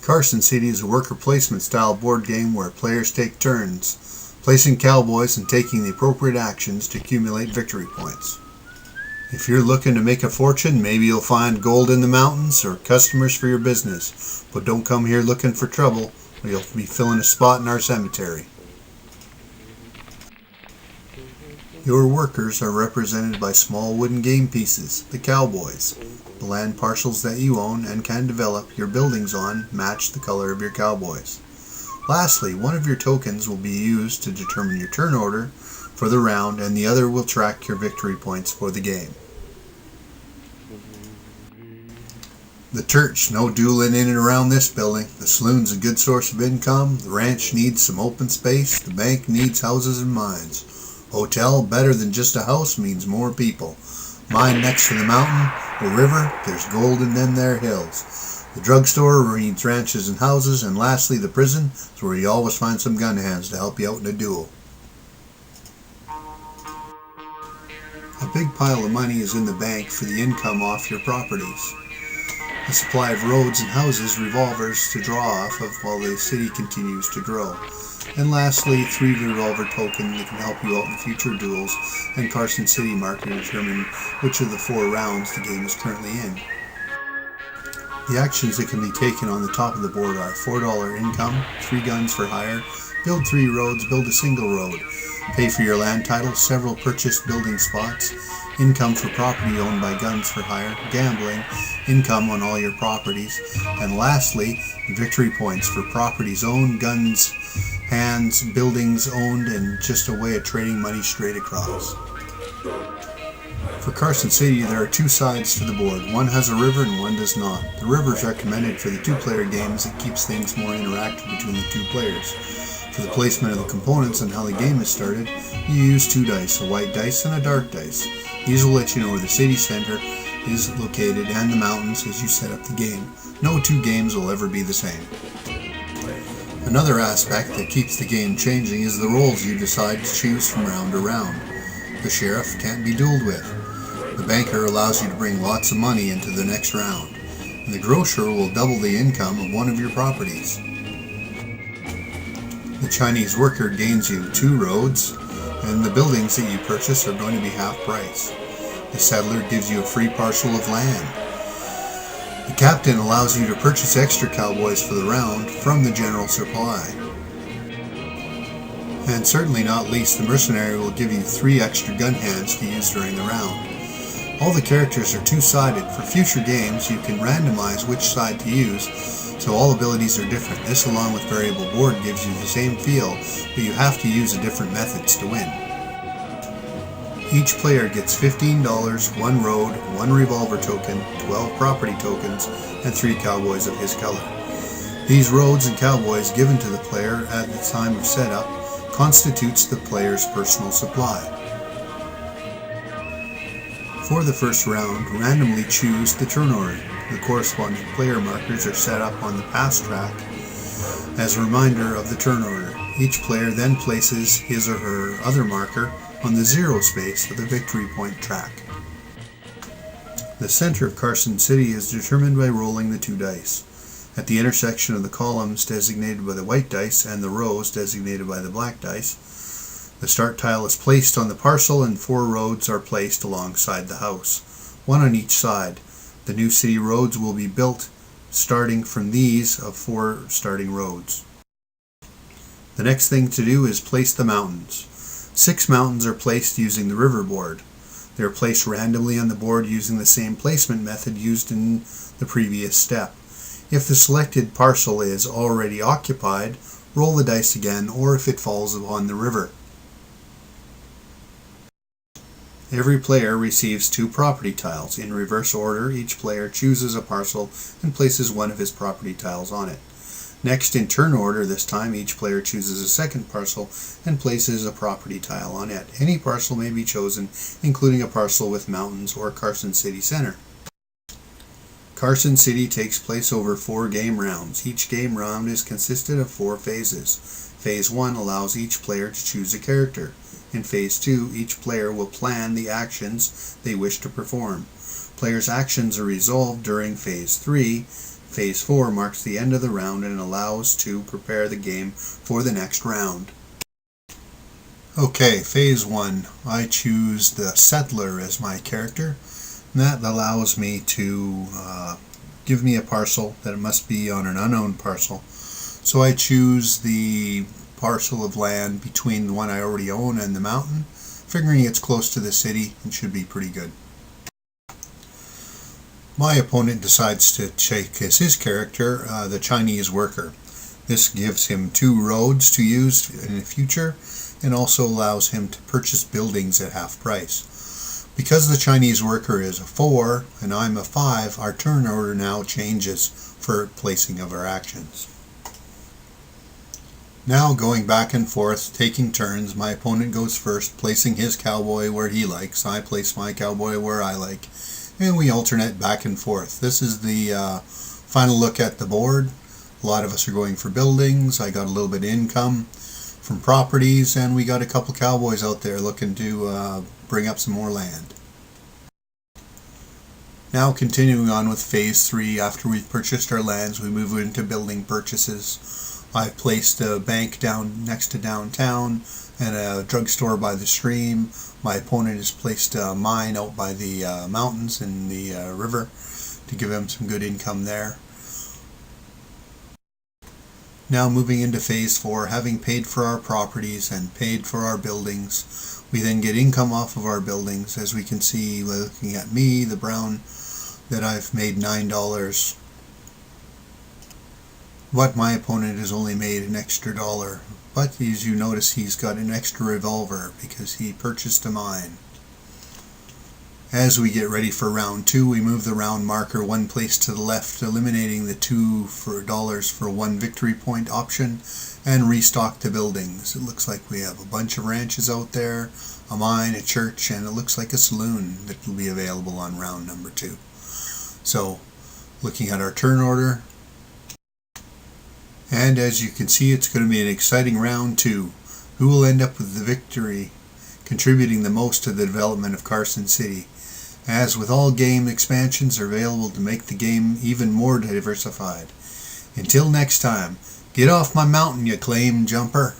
Carson City is a worker placement style board game where players take turns placing cowboys and taking the appropriate actions to accumulate victory points. If you're looking to make a fortune, maybe you'll find gold in the mountains or customers for your business, but don't come here looking for trouble or you'll be filling a spot in our cemetery. Your workers are represented by small wooden game pieces, the cowboys. The land parcels that you own and can develop your buildings on match the color of your cowboys. Lastly, one of your tokens will be used to determine your turn order for the round, and the other will track your victory points for the game. The church, no dueling in and around this building. The saloon's a good source of income. The ranch needs some open space. The bank needs houses and mines. Hotel, better than just a house, means more people. Mine next to the mountain, the river, there's gold in them there hills. The drugstore needs ranches and houses, and lastly the prison is where you always find some gun hands to help you out in a duel. A big pile of money is in the bank for the income off your properties. A supply of roads and houses, revolvers to draw off of while the city continues to grow. And lastly, 3 revolver tokens that can help you out in future duels, and Carson City marker to determine which of the 4 rounds the game is currently in. The actions that can be taken on the top of the board are $4 income, 3 guns for hire, build 3 roads, build a single road, pay for your land title, several purchased building spots, income for property owned by guns for hire, gambling, income on all your properties, and lastly, victory points for properties owned, guns, hands, buildings owned, and just a way of trading money straight across. For Carson City, there are 2 sides to the board. One has a river and one does not. The river is recommended for the 2-player games. It keeps things more interactive between the 2 players. For the placement of the components and how the game is started, you use 2 dice, a white dice and a dark dice. These will let you know where the city center is located and the mountains as you set up the game. No 2 games will ever be the same. Another aspect that keeps the game changing is the roles you decide to choose from round to round. The sheriff can't be dueled with. The banker allows you to bring lots of money into the next round. And the grocer will double the income of one of your properties. The Chinese worker gains you 2 roads, and the buildings that you purchase are going to be half price. The settler gives you a free parcel of land. The captain allows you to purchase extra cowboys for the round from the general supply. And certainly not least, the mercenary will give you 3 extra gun hands to use during the round. All the characters are 2-sided. For future games, you can randomize which side to use, so all abilities are different. This, along with variable board, gives you the same feel, but you have to use different methods to win. Each player gets $15, 1 road, 1 revolver token, 12 property tokens, and 3 cowboys of his color. These roads and cowboys given to the player at the time of setup constitutes the player's personal supply. For the first round, randomly choose the turn order. The corresponding player markers are set up on the pass track as a reminder of the turn order. Each player then places his or her other marker on the 0 space of the victory point track. The center of Carson City is determined by rolling the 2 dice. At the intersection of the columns designated by the white dice and the rows designated by the black dice, the start tile is placed on the parcel and 4 roads are placed alongside the house, 1 on each side. The new city roads will be built starting from these of 4 starting roads. The next thing to do is place the mountains. 6 mountains are placed using the river board. They are placed randomly on the board using the same placement method used in the previous step. If the selected parcel is already occupied, roll the dice again, or if it falls upon the river. Every player receives 2 property tiles. In reverse order, each player chooses a parcel and places one of his property tiles on it. Next, in turn order, this time each player chooses a second parcel and places a property tile on it. Any parcel may be chosen, including a parcel with mountains or Carson City Center. Carson City takes place over 4 game rounds. Each game round is consisted of 4 phases. Phase 1 allows each player to choose a character. In Phase 2, each player will plan the actions they wish to perform. Players' actions are resolved during Phase 3. Phase 4 marks the end of the round and allows to prepare the game for the next round. Okay, Phase 1. I choose the Settler as my character. And that allows me to give me a parcel that it must be on an unowned parcel. So I choose the parcel of land between the one I already own and the mountain, figuring it's close to the city and should be pretty good. My opponent decides to take as his character the Chinese worker. This gives him 2 roads to use in the future and also allows him to purchase buildings at half price. Because the Chinese worker is a 4 and I'm a 5, our turn order now changes for placing of our actions. Now going back and forth, taking turns, my opponent goes first, placing his cowboy where he likes. I place my cowboy where I like, and we alternate back and forth. This is the final look at the board. A lot of us are going for buildings. I got a little bit of income from properties, and we got a couple cowboys out there looking to bring up some more land. Now continuing on with Phase 3, after we've purchased our lands, we move into building purchases. I've placed a bank down next to downtown and a drugstore by the stream. My opponent has placed a mine out by the mountains and the river to give him some good income there. Now moving into Phase 4, having paid for our properties and paid for our buildings, we then get income off of our buildings. As we can see, looking at me, the brown, that I've made $9. But my opponent has only made an extra $1. But as you notice, he's got an extra revolver because he purchased a mine. As we get ready for round 2, we move the round marker 1 place to the left, eliminating the $2 for 1 victory point option, and restock the buildings. It looks like we have a bunch of ranches out there, a mine, a church, and it looks like a saloon that will be available on round number 2. So, looking at our turn order, and as you can see, it's going to be an exciting round 2. Who will end up with the victory, contributing the most to the development of Carson City? As with all game, expansions are available to make the game even more diversified. Until next time, get off my mountain, you claim jumper.